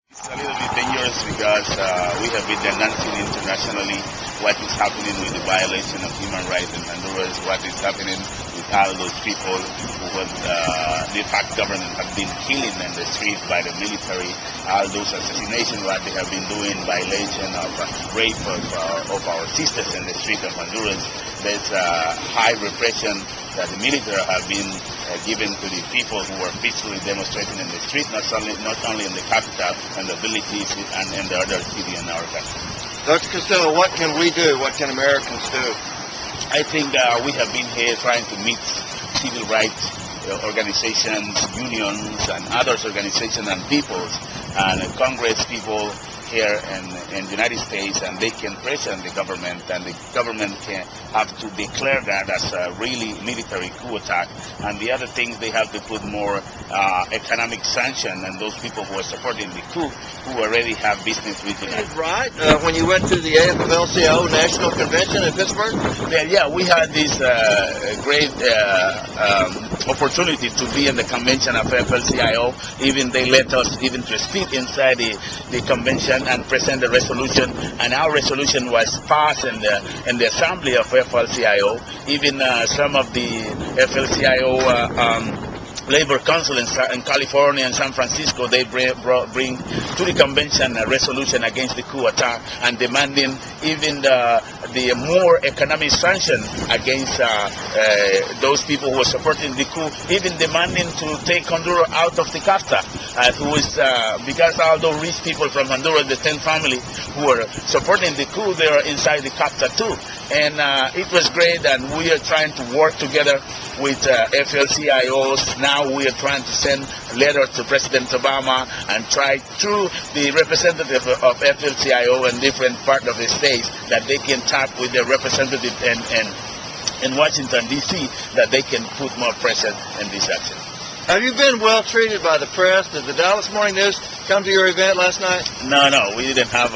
It's a little bit dangerous because we have been denouncing internationally what is happening with the violation of human rights in Honduras, what is happening with all those people who have, the fact government have been killing in the street by the military, all those assassinations, what they have been doing, violation of rape of our sisters in the street of Honduras. There's high repression that the military have been given to the people who were peacefully demonstrating in the street, not only in the capital and the villages and in the other city in our country. Dr. Costello, what can we do? What can Americans do? I think we have been here trying to meet civil rights organizations, unions, and others organizations and peoples, and Congress people here in the United States, and they can pressure the government, and the government can have to declare that as a really military coup attack. And the other things, they have to put more economic sanction on those people who are supporting the coup, who already have business with the United States. Right. When you went to the AFL-CIO National Convention in Pittsburgh? Yeah, we had this great opportunity to be in the convention of FLCIO. Even they let us even to speak inside the convention and present the resolution, and our resolution was passed in the assembly of FLCIO. Even some of the FLCIO Labor Council in California and San Francisco, they bring to the convention a resolution against the coup attack and demanding even the more economic sanction against those people who are supporting the coup, even demanding to take Honduras out of the CAFTA, who is because all those rich people from Honduras, the 10 family who are supporting the coup, they are inside the CAFTA too. And it was great, and we are trying to work together with FLCIOs. Now we are trying to send a letter to President Obama and try through the representative of FLCIO in different parts of the states that they can talk with the representative in Washington, D.C., that they can put more pressure in this action. Have you been well treated by the press? Did the Dallas Morning News come to your event last night? No, we didn't have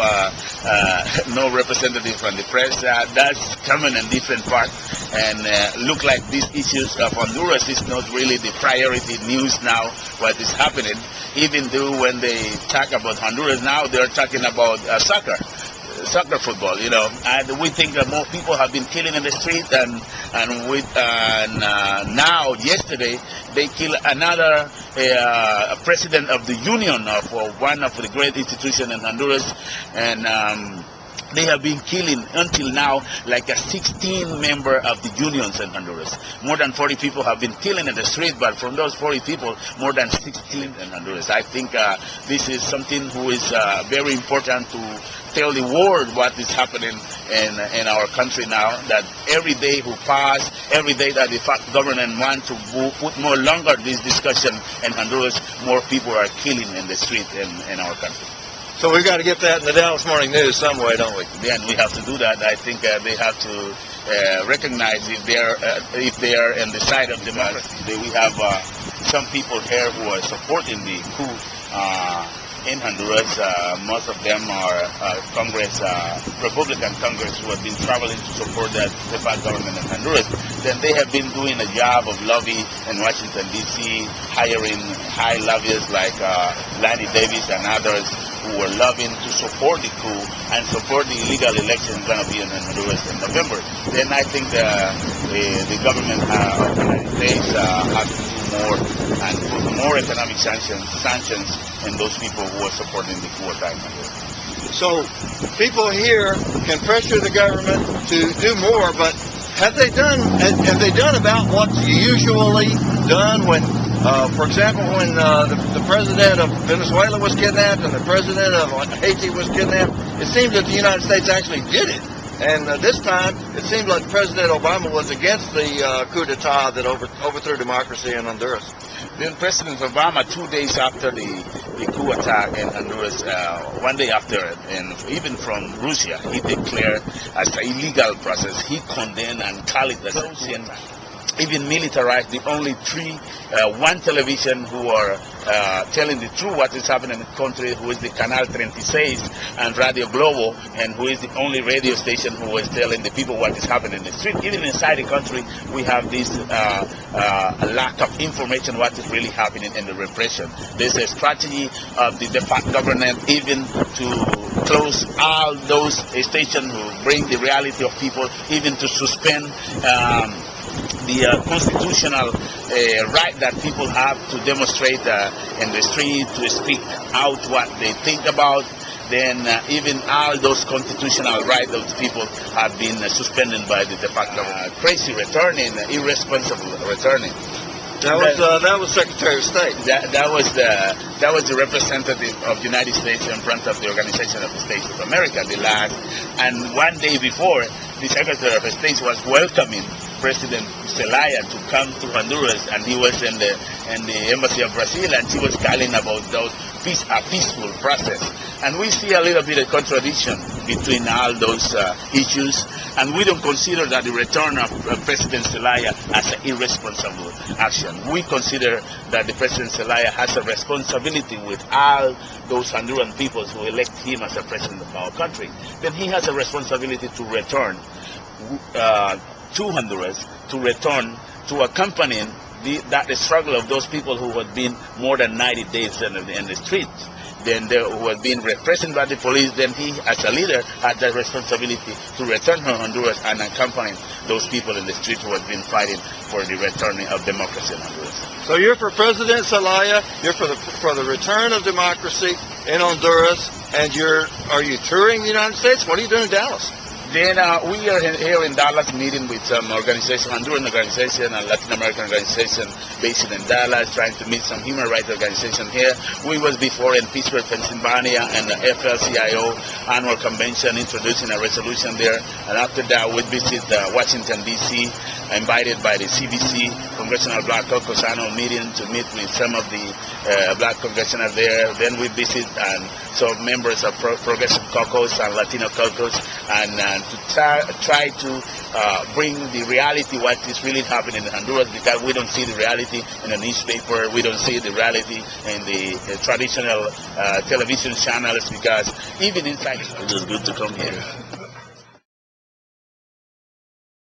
no representative from the press. That's coming in different parts, and look like these issues of Honduras is not really the priority news now, what is happening. Even though when they talk about Honduras now, they're talking about soccer football, and we think that more people have been killing in the street, and now yesterday they killed another president of the union of one of the great institutions in Honduras, and they have been killing until now like a 16 member of the unions in Honduras. More than 40 people have been killing in the street, but from those 40 people, more than 16 in Honduras. I think this is something who is very important to tell the world what is happening in our country now, that every day who pass, every day that the fact government want to put more longer this discussion in Honduras, more people are killing in the street in our country. So we've got to get that in the Dallas Morning News some way, don't we? Then we have to do that. I think they have to recognize if they are on the side of democracy. We have some people here who are supporting the coup in Honduras. Most of them are Republican Congress who have been traveling to support the fact government in Honduras. Then they have been doing a job of lobby in Washington, D.C., hiring high lobbyists like Lanny Davis and others who were lobbying to support the coup and support the illegal election going to be in Honduras in November. Then I think the government of the United States has to do more and put more economic sanctions in those people who are supporting the coup attack. So people here can pressure the government to do more, but have they done about what's usually done when, for example, when the president of Venezuela was kidnapped and the president of Haiti was kidnapped? It seems that the United States actually did it. And this time, it seems like President Obama was against the coup d'etat that overthrew democracy in Honduras. Then President Obama, 2 days after the coup attack in Honduras, 1 day after, and even from Russia, he declared as an illegal process. He condemned and called it as a even militarized the only one television who are telling the truth what is happening in the country, who is the Canal 36 and Radio Globo, and who is the only radio station who is telling the people what is happening in the street. Even inside the country, we have this lack of information what is really happening in the repression. There's a strategy of the de facto government even to close all those stations who bring the reality of people, even to suspend the constitutional right that people have to demonstrate in the street, to speak out what they think about. Then even all those constitutional rights of people have been suspended by the de facto crazy returning, irresponsible returning. That was Secretary of State. That was the representative of the United States in front of the Organization of the States of America, the last. And one day before, the Secretary of State was welcoming President Zelaya to come to Honduras, and he was in the embassy of Brazil, and he was calling about a peaceful process. And we see a little bit of contradiction between all those issues, and we don't consider that the return of President Zelaya as an irresponsible action. We consider that the President Zelaya has a responsibility with all those Honduran peoples who elect him as a president of our country. Then he has a responsibility to return to Honduras, to return to accompanying the struggle of those people who had been more than 90 days in the streets. Then who had been repressed by the police. Then he, as a leader, had the responsibility to return to Honduras and accompany those people in the street who had been fighting for the returning of democracy in Honduras. So you're for President Zelaya, you're for the return of democracy in Honduras, and are you touring the United States? What are you doing in Dallas? Then we are here in Dallas meeting with some organization, Honduran organization and Latin American organization based in Dallas, trying to meet some human rights organization here. We was before in Pittsburgh, Pennsylvania, and the FLCIO annual convention introducing a resolution there. And after that, we visit Washington, D.C., invited by the CBC, Congressional Black Caucus annual meeting to meet with some of the black congressionals there. Then we visit some members of Progressive Caucus and Latino Caucus, and to try to bring the reality, what is really happening in Honduras, because we don't see the reality in the newspaper, we don't see the reality in the traditional television channels, because even inside it's good to come here.